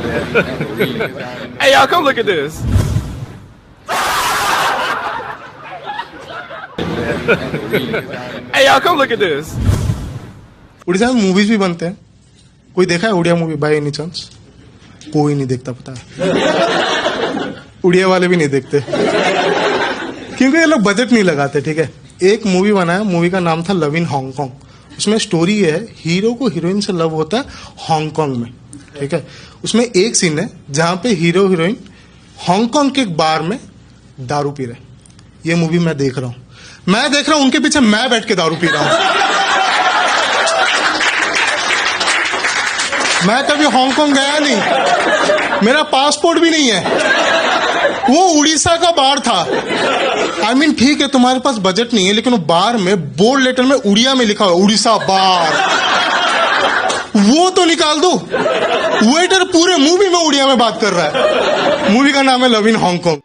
Hey, y'all, come look at this. Hey, y'all, come look at this. Orissa में movies भी बनते हैं. कोई देखा है Odia movie by any chance? कोई नहीं देखता, पता है. उड़िया वाले भी नहीं देखते क्योंकि ये लोग बजट नहीं लगाते. ठीक है, एक मूवी बना है, मूवी का नाम था लव इन हांगकांग. उसमें स्टोरी है, हीरो को हीरोइन से लव होता है हांगकांग में. ठीक है, उसमें एक सीन है जहां पे हीरो हीरोइन हांगकांग के एक बार में दारू पी रहे. ये मूवी मैं देख रहा हूं, उनके पीछे मैं बैठ के दारू पी रहा हूं. मैं कभी हांगकांग गया नहीं, मेरा पासपोर्ट भी नहीं है. वो उड़ीसा का बार था. आई मीन ठीक है, तुम्हारे पास बजट नहीं है, लेकिन वो बार में बोल्ड लेटर में उड़िया में लिखा हुआ उड़ीसा बार, वो तो निकाल दो. वेटर पूरे मूवी में उड़िया में बात कर रहा है. मूवी का नाम है लव इन हांगकांग.